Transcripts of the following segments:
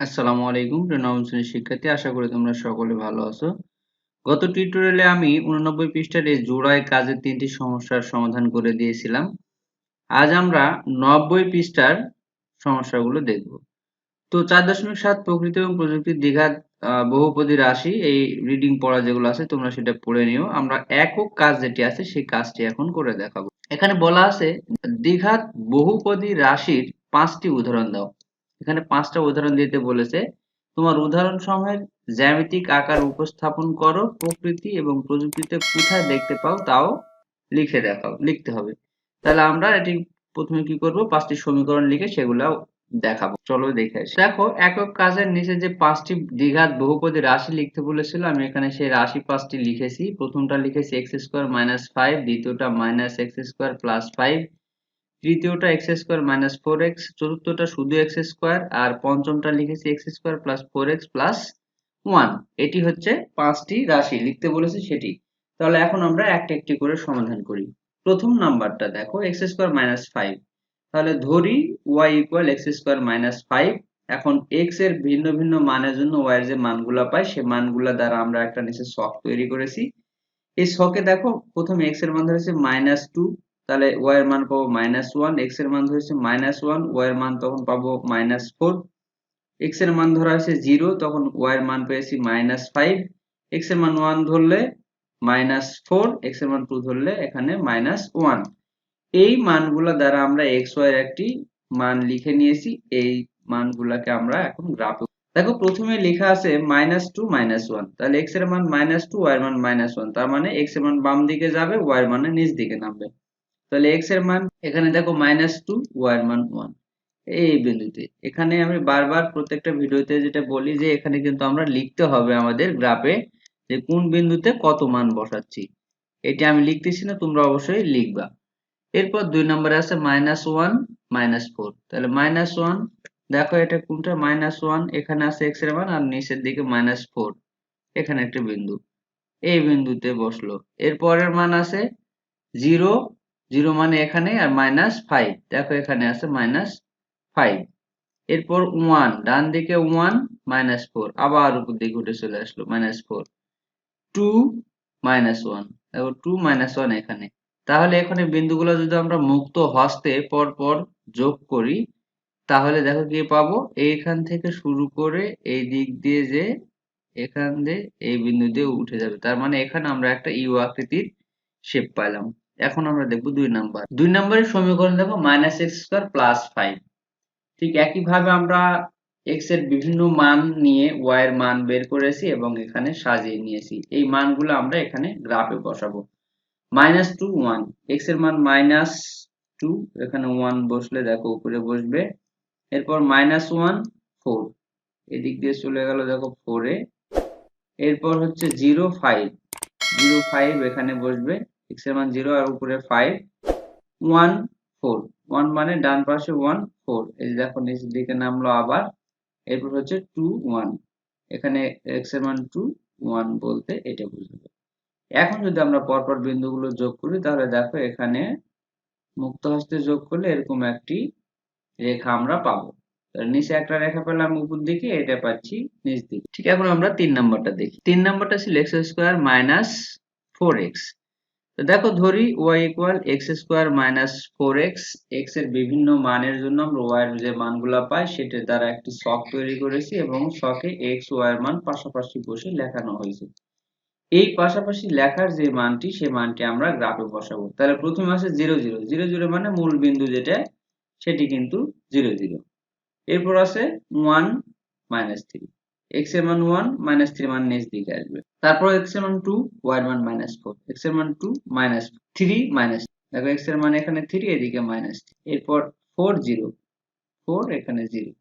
আসসালামু আলাইকুম প্রিয় নবম শ্রেণীর শিক্ষার্থী, আশা করি তোমরা সকলে ভালো আছো। গত টিউটোরিয়ালে আমি 89 পৃষ্ঠার এই জোড়ায় কাজের তিনটি সমস্যার সমাধান করে দিয়েছিলাম। আজ আমরা 90 পৃষ্ঠার সমস্যাগুলো দেখব। তো 4.7 প্রকৃতি এবং প্রযুক্তির দ্বিঘাত বহুপদী রাশি, এই রিডিং পড়া যেগুলো আছে তোমরা সেটা পড়ে নিও। আমরা একক কাজ যেটি আছে সেই কাজটি এখন করে দেখাবো। এখানে বলা আছে দ্বিঘাত বহুপদী রাশির 5টি উদাহরণ দাও। এখানে 5টা উদাহরণ দিতে বলেছে। তোমার উদাহরণ সমূহের জ্যামিতিক আকার উপস্থাপন করো, প্রকৃতি এবং প্রযুক্তিতে কোথায় দেখতে পাও তাও লিখতে হবে। তাহলে আমরা এটি প্রথমে কি করব, 5টি সমীকরণ লিখে সেগুলা দেখাবো। চলো দেখে আসি। দেখো, একক কাজের নিচে যে 5টি দ্বিঘাত বহুপদী রাশি লিখতে বলেছিল, আমি এখানে সেই রাশি 5টি লিখেছি। প্রথমটা লিখেছি x স্কয়ার মাইনাস 5, দ্বিতীয়টা minus x square plus 5, তৃতীয়টা x square minus 4x, চতুর্থটা শুধু x স্কয়ার, আর পঞ্চমটা লিখেছি x square plus 4x plus 1। এটি হচ্ছে 5টি রাশি লিখতে বলেছে সেটি। তাহলে এখন আমরা একটা একটি করে সমাধান করি। প্রথম নাম্বারটা দেখো, x স্কয়ার মাইনাস 5। তাহলে ধরি y equal x square minus 5। এখন x এর ভিন্ন ভিন্ন মানের জন্য y এর যে মানগুলা পাই সে মানগুলা দ্বারা আমরা একটা নিচে ছক তৈরি করেছি। এই ছকে দেখো, প্রথমে x এর মান ধরেছে -2, তাহলে y এর মান পাবো -1, x এর মান ধরেছে -1, y এর মান তখন পাবো -4, x এর মান ধরা হয়েছে 0, তখন y এর মান পেয়েছি -5, x এর মান 1 ধরলে -4, x এর মান 2 ধরলে এখানে -1। এই মানগুলা দ্বারা আমরা x y এর একটি মান লিখে নিয়েছি। এই মানগুলাকে আমরা এখন গ্রাফে দেখো, প্রথমে লেখা আছে -2 -1, তাহলে x এর মান -2, y এর মান -1, তার মানে x এর মান বাম দিকে যাবে, y এর মান নিচ দিকে নামবে। তাহলে x এর মান এখানে দেখো -2, y এর মান 1 এই বিন্দুতে। এখানে আমি বারবার প্রত্যেকটা ভিডিওতে যেটা বলি যে এখানে কিন্তু আমরা লিখতে হবে আমাদের গ্রাফে যে কোন বিন্দুতে কত মান বসাচ্ছি। এটা আমি লিখতেছি না, তোমরা অবশ্যই লিখবা। এরপর 2 নম্বরে আছে -1 -4, তাহলে -1 দেখো এটা কোনটা, -1 এখানে আছে x এর মান আর নিচের দিকে -4, এখানে একটা বিন্দু, এই বিন্দুতে বসলো। এর পরের মান আছে 0, 0 মানে এখানে, আর -5 দেখো এখানে আছে -5। এরপর 1 ডান দিকে 1 -4, আবার উপর দিকে উঠে চলে আসলো -4, 2 -1 দেখো 2 -1 এখানে। তাহলে এখানে বিন্দুগুলো যদি আমরা মুক্ত হস্তে পর পর যোগ করি তাহলে দেখো কি পাবো, এইখান থেকে শুরু করে এই দিক দিয়ে যে এখান দিয়ে এই বিন্দু দিয়ে উঠে যাবে। তার মানে এখানে আমরা একটা ইউ আকৃতির শেপ পাইলাম। এখন আমরা দেখবো 2 নম্বরের সমীকরণ। দেখো -x² + 5। ঠিক একইভাবে আমরা x এর বিভিন্ন মান নিয়ে y এর মান বের করেছি এবং এখানে সাজিয়ে নিয়েছি। এই মানগুলো আমরা এখানে গ্রাফে বসাবো। -2 1, x এর মান -2, এখানে 1 বসলে দেখো উপরে বসবে। এরপর -1 4, এদিক দিয়ে চলে গেল দেখো 4 এ। এরপর হচ্ছে 0 5, 0 5 এখানে বসবে, x এর মান 0 আর উপরে 5, 1 4, 1 মানে ডান পাশে 1 4, এই যে দেখো নিচের দিকে নামলো আবার। এরপর হচ্ছে 2 1, এখানে x এর মান 2 1 বলতে এটা বুঝাবে। এখন যদি আমরা পরপর বিন্দুগুলো যোগ করি তাহলে দেখো এখানে মুক্ত হস্তে যোগ করলে এরকম একটি রেখা আমরা পাবো। তাহলে নিচে একটা রেখা পেলাম উপর দিকে, এটা পাচ্ছি নিচ দিকে। ঠিক, এখন আমরা 3 নাম্বারটা দেখি। 3 নাম্বারটা ছিল x² - 4x। তো দেখো ধরি y equal x² - 4x, x এর বিভিন্ন মানের জন্য আমরা y এর যে মানগুলা পাই সেটার দ্বারা একটি ছক তৈরি করেছি এবং ছকে x y এর মান পাশাপাশি বসে লেখানো হয়েছে। এই পাশাপাশি লেখার যে মানটি সে মানটি আমরা গ্রাফে বসাবো। তাহলে প্রথমে আসে 0 0, 0 0 মানে মূল বিন্দু যেটা সেটি কিন্তু 0 0। এরপর আছে 1 -3, x এর মান 1, -3 মান নিচ দিকে আসবে। তারপর x এর মান 2, y এর মান -4, x এর মান 2 -3 দেখো x এর মান এখানে 3, এদিকে -3। এরপর 4 0, 4 এখানে 0।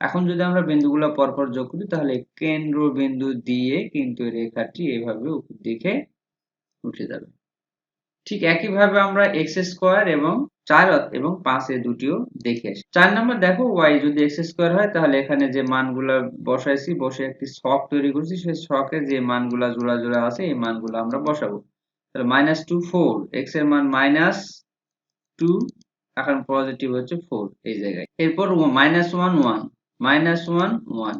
এখন যদি আমরা বিন্দুগুলো পরপর যোগ করি তাহলে কেন্দ্রবিন্দু দিয়ে কিন্তু রেখাটি এভাবে উপর দিকে উঠে যাবে। ঠিক একইভাবে আমরা x² এবং 4 এবং 5 এ দুটিও দেখে আসি। 4 নম্বর দেখো y যদি x² হয় তাহলে এখানে যে মানগুলা বসাইছি, বসে একটি ছক তৈরি করছি, সেই ছকে যে মানগুলা জোড়া জোড়া আছে এই মানগুলো আমরা বসাবো। তাহলে -2 4, x এর মান -2, এখন পজিটিভ হচ্ছে 4 এই জায়গায়। এরপর -1 1, -1 1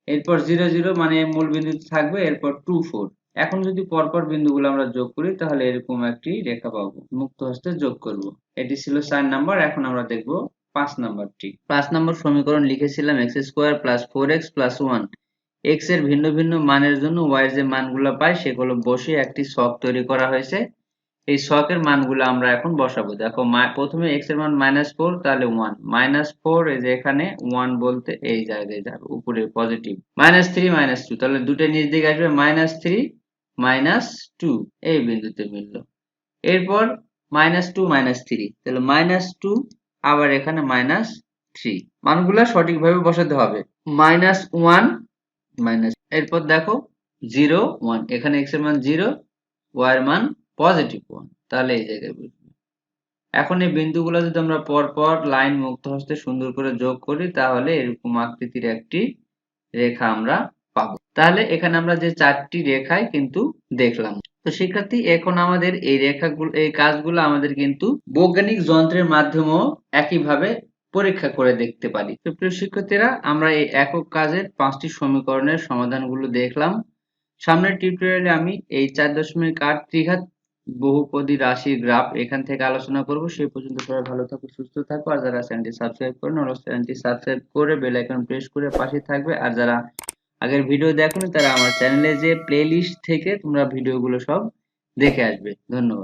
এরপর 0 0 মানে মূল বিন্দুতে থাকবে, এরপর 2 4। এখন যদি পরপর বিন্দুগুলো আমরা যোগ করি তাহলে এরকম একটি রেখা পাবো, মুক্ত হস্তে যোগ করব। এটি ছিল 4 নাম্বার। এখন আমরা দেখব 5 নাম্বারটি। 5 নম্বর সমীকরণ লিখেছিলাম x² + 4x + 1। x এর ভিন্ন ভিন্ন মানের জন্য y এর যে মানগুলো পাই সেগুলো বসিয়ে একটি ছক তৈরি করা হয়েছে। এই ছকের মানগুলো আমরা এখন বসাবো। দেখো প্রথমে x এর মান -4, তাহলে 1 -4, এই যে এখানে 1 বলতে এই জায়গায় যাবে, উপরে পজিটিভ। -3 -2, তাহলে দুটো নিচ দিকে আসবে, -3 -2 এই বিন্দুতে মিললো। এরপর -2 -3, তাহলে -2 আবার এখানে -3, মানগুলা সঠিকভাবে বসাতে হবে। -1 এরপর দেখো 0 1, এখানে x এর মান 0, y এর মান +1, তাহলে এই জায়গায় বসবে। এখন এই বিন্দুগুলো যদি আমরা পরপর লাইন মুক্ত হস্তে সুন্দর করে যোগ করি তাহলে এরকম আকৃতির একটি রেখা আমরা পাবো। তাহলে এখানে আমরা যে 4টি রেখায় কিন্তু দেখলাম। তো শিক্ষার্থী, এখন আমাদের এই রেখাগুলো, এই কাজগুলো আমাদের কিন্তু বৈজ্ঞানিক যন্ত্রের মাধ্যমেও একইভাবে পরীক্ষা করে দেখতে পারি। তো প্রিয় শিক্ষার্থীরা, আমরা এই একক কাজের 5টি সমীকরণের সমাধানগুলো দেখলাম। সামনের টিউটোরিয়ালে আমি এই 4.8 ত্রিঘাত বহুপদী রাশির গ্রাফ এখান থেকে আলোচনা করব। সেই পর্যন্ত সবাই ভালো থাকো, সুস্থ থাকো। আর যারা চ্যানেলটি সাবস্ক্রাইব করেন, অবশ্যই চ্যানেলটি সাবস্ক্রাইব করে বেল আইকন প্রেস করে পাশে থাকবে। আর যারা আগের ভিডিও দেখোনি তারা আমার চ্যানেলে যে প্লেলিস্ট থেকে তোমরা ভিডিওগুলো সব দেখে আসবে। ধন্যবাদ।